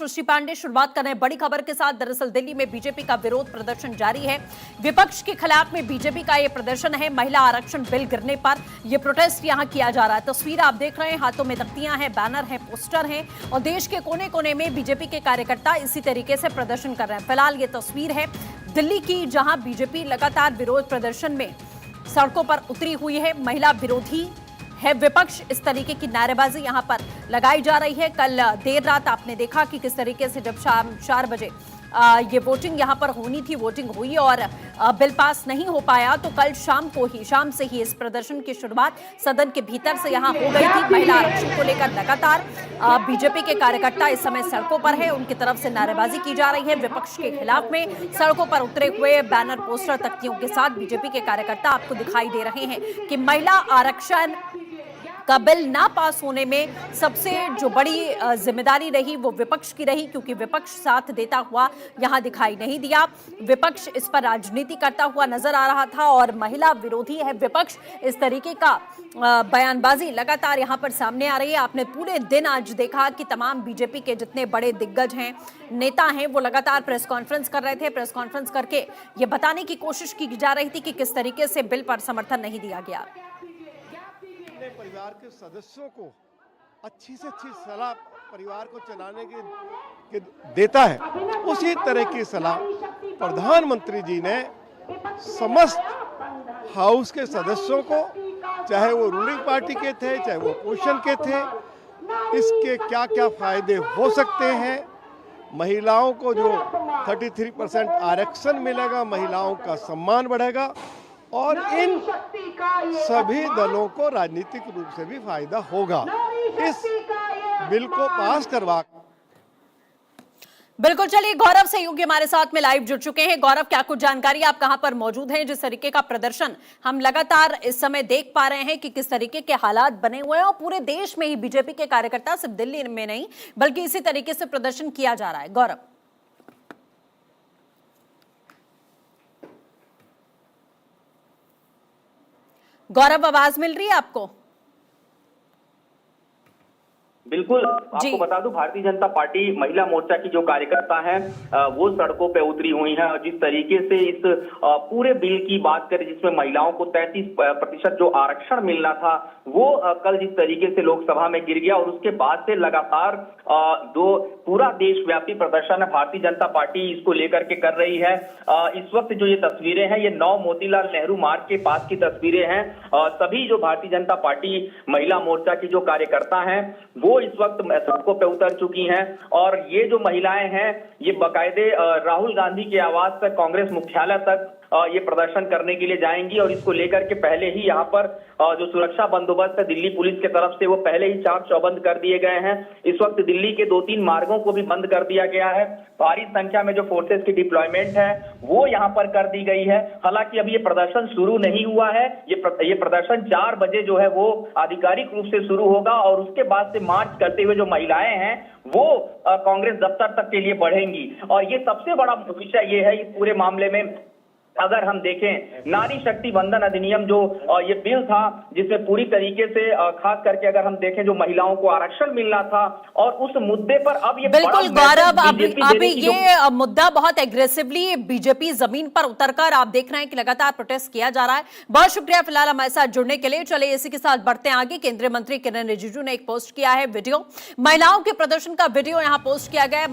सुश्री पांडे शुरुआत कर रहे हैं बड़ी खबर के साथ। दरअसल दिल्ली में बीजेपी का विरोध प्रदर्शन जारी है। विपक्ष के खिलाफ में बीजेपी का यह प्रदर्शन है। महिला आरक्षण बिल गिरने पर यह प्रोटेस्ट यहां किया जा रहा है। तस्वीर आप देख रहे हैं, हाथों में तख्तियां हैं, बैनर हैं, पोस्टर हैं और देश के कोने कोने में बीजेपी के कार्यकर्ता इसी तरीके से प्रदर्शन कर रहे हैं। फिलहाल ये तस्वीर है दिल्ली की, जहां बीजेपी लगातार विरोध प्रदर्शन में सड़कों पर उतरी हुई है। महिला विरोधी है विपक्ष, इस तरीके की नारेबाजी यहां पर लगाई जा रही है। कल देर रात आपने देखा कि किस तरीके से जब शाम 4 बजे ये वोटिंग यहां पर होनी थी, वोटिंग हुई और बिल पास नहीं हो पाया, तो कल शाम से ही इस प्रदर्शन की शुरुआत सदन के भीतर से यहां हो गई थी। महिला आरक्षण को लेकर लगातार बीजेपी के कार्यकर्ता इस समय सड़कों पर है, उनकी तरफ से नारेबाजी की जा रही है। विपक्ष के खिलाफ में सड़कों पर उतरे हुए बैनर, पोस्टर, तख्तियों के साथ बीजेपी के कार्यकर्ता आपको दिखाई दे रहे हैं कि महिला आरक्षण का बिल ना पास होने में सबसे जो बड़ी जिम्मेदारी रही वो विपक्ष की रही, क्योंकि विपक्ष साथ देता हुआ यहां दिखाई नहीं दिया। विपक्ष इस पर राजनीति करता हुआ नजर आ रहा था और महिला विरोधी है विपक्ष, इस तरीके का बयानबाजी लगातार यहां पर सामने आ रही है। आपने पूरे दिन आज देखा कि तमाम बीजेपी के जितने बड़े दिग्गज हैं, नेता हैं, वो लगातार प्रेस कॉन्फ्रेंस कर रहे थे। प्रेस कॉन्फ्रेंस करके ये बताने की कोशिश की जा रही थी कि किस तरीके से बिल पर समर्थन नहीं दिया गया। परिवार के सदस्यों को अच्छी से अच्छी सलाह परिवार को चलाने के देता है, उसी तरह की सलाह प्रधानमंत्री जी ने समस्त हाउस के सदस्यों को, चाहे वो रूलिंग पार्टी के थे, चाहे वो अपोजिशन के थे, इसके क्या क्या फायदे हो सकते हैं। महिलाओं को जो 33% आरक्षण मिलेगा, महिलाओं का सम्मान बढ़ेगा और इन सभी दलों को राजनीतिक रूप से भी फायदा होगा। इस बिल को पास करवा बिल्कुल। चलिए, गौरव सहयोगी हमारे साथ में लाइव जुड़ चुके हैं। गौरव, क्या कुछ जानकारी, आप कहां पर मौजूद हैं? जिस तरीके का प्रदर्शन हम लगातार इस समय देख पा रहे हैं कि किस तरीके के हालात बने हुए हैं और पूरे देश में ही बीजेपी के कार्यकर्ता, सिर्फ दिल्ली में नहीं बल्कि इसी तरीके से प्रदर्शन किया जा रहा है। गौरव, आवाज मिल रही है आपको? बिल्कुल, आपको बता दूं, भारतीय जनता पार्टी महिला मोर्चा की जो कार्यकर्ता हैं वो सड़कों पे उतरी हुई हैं और जिस तरीके से इस पूरे बिल की बात करें जिसमें महिलाओं को 33% जो आरक्षण मिलना था वो कल जिस तरीके से लोकसभा में गिर गया और उसके बाद से लगातार जो पूरा देशव्यापी प्रदर्शन है भारतीय जनता पार्टी इसको लेकर के कर रही है। इस वक्त जो ये तस्वीरें हैं ये 9 मोतीलाल नेहरू मार्ग के पास की तस्वीरें हैं। सभी जो भारतीय जनता पार्टी महिला मोर्चा की जो कार्यकर्ता हैं वो इस वक्त सड़कों पे उतर चुकी हैं और ये जो महिलाएं हैं ये बाकायदे राहुल गांधी के आवास तक, कांग्रेस मुख्यालय तक ये प्रदर्शन करने के लिए जाएंगी और इसको लेकर के पहले ही यहाँ पर जो सुरक्षा बंदोबस्त है दिल्ली पुलिस की तरफ से वो पहले ही चार चौबंद कर दिए गए हैं। इस वक्त दिल्ली के 2-3 मार्गों को भी बंद कर दिया गया है। भारी संख्या में जो फोर्सेस की डिप्लॉयमेंट है वो यहाँ पर कर दी गई है। हालांकि अभी ये प्रदर्शन शुरू नहीं हुआ है। ये प्रदर्शन 4 बजे जो है वो आधिकारिक रूप से शुरू होगा और उसके बाद से मार्च करते हुए जो महिलाएं हैं वो कांग्रेस दफ्तर तक के लिए बढ़ेंगी। और ये सबसे बड़ा विषय ये है इस पूरे मामले में, अगर हम देखें नारी शक्ति वंदन अधिनियम जो ये बिल था जिसमें पूरी तरीके से खास करके अगर हम देखें जो महिलाओं को आरक्षण मिलना था और उस मुद्दे पर अब ये बिल्कुल गौरव, अभी ये मुद्दा बहुत एग्रेसिवली बीजेपी जमीन पर उतरकर आप देख रहे हैं कि लगातार प्रोटेस्ट किया जा रहा है। बहुत शुक्रिया फिलहाल हमारे साथ जुड़ने के लिए। चले इसी के साथ बढ़ते हैं आगे। केंद्रीय मंत्री किरेन रिजिजू ने एक पोस्ट किया है वीडियो, महिलाओं के प्रदर्शन का वीडियो यहाँ पोस्ट किया गया है।